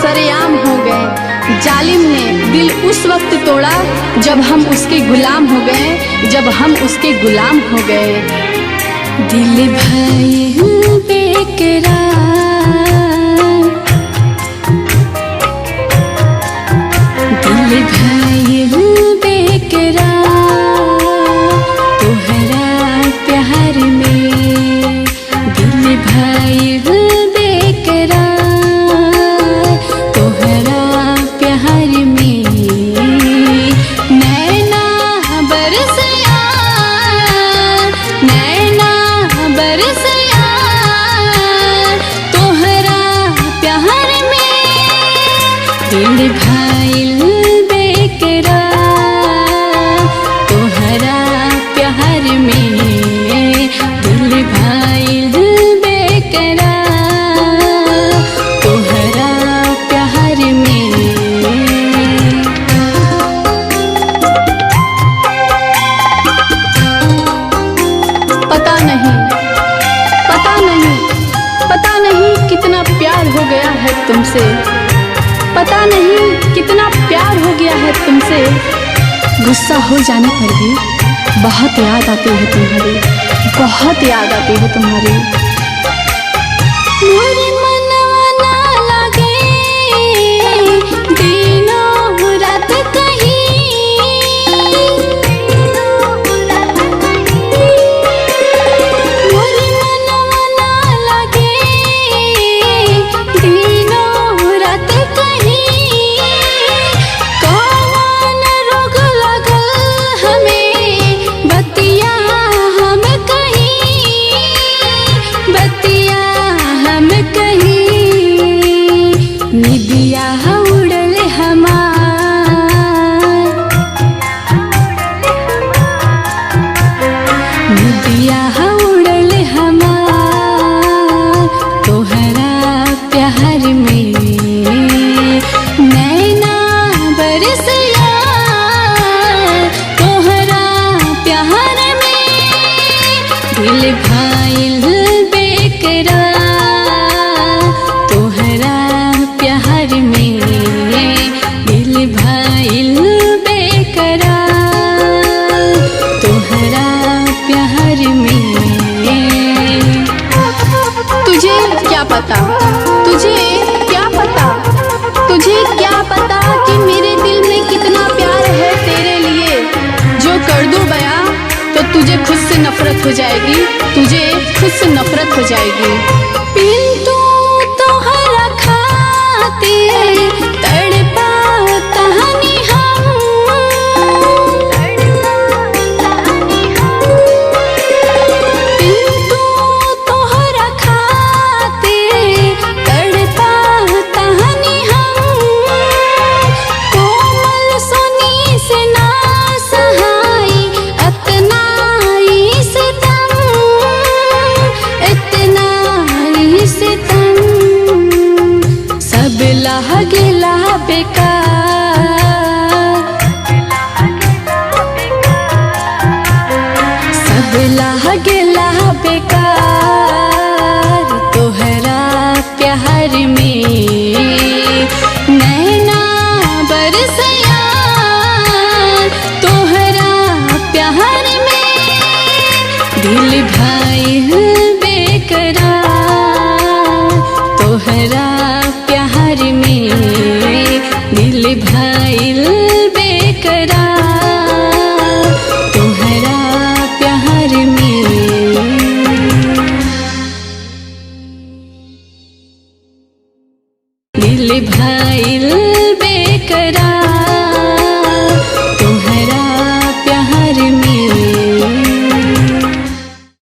सरेआम हो गए। जालिम ने दिल उस वक्त तोड़ा जब हम उसके गुलाम हो गए, जब हम उसके गुलाम हो गए। दिल भाई बेकरार, दिल भाई बेकरार, तोहरा प्यार में दिल भाई बेकरार, तोहरा प्यार में नैना बरसया, नैना बरसया, तोहरा प्यार में दिल भाई बेकरार, तोहरा प्यार में दिल भाई बेकरार, तोहरा प्यार में। पता नहीं, पता नहीं, पता नहीं कितना प्यार हो गया है तुमसे, पता नहीं कितना प्यार हो गया है तुमसे। गुस्सा हो जाने पर भी बहुत याद आती है तुम्हारी, बहुत याद आती है तुम्हारी। मोरे मनवा ना लागे दिनों रात कहीं, मोरे मनवा ना लागे दिनों रात कहीं। कौन रोग लगल हमें बतिया हम कहीं, बतिया हम कहीं। निदिया उड़ल हमार, निदिया उड़ल हमार, तोहरा प्यार में नैना बरसया, तोहरा प्यार में दिल भाइल बेकरार, तोहरा प्यार में दिल भाइल बेकरार, तोहरा प्यार में। तुझे क्या पता, तुझे क्या पता, तुझे क्या पता कि मेरे दिल में कितना प्यार है तेरे लिए। जो कर दूं बयां तो तुझे खुद से नफरत हो जाएगी, तुझे खुद से नफरत हो जाएगी। पिंटू तोहरा खातिर तड़पा कहानी हम, पिंटू तोहरा खातिर तड़पा कहानी हम। कोमल सोनी से ना सहाई अतना ही सितम, इतना ही सितम। सब लहगला बेकार, सब लहगला बेकार, तोहरा प्यार में नैना बरसया, तोहरा प्यार में दिल भाई बेकरार, तोहरा प्यार में दिल भाई बेकरार, तोहरा प्यार में दिल भाई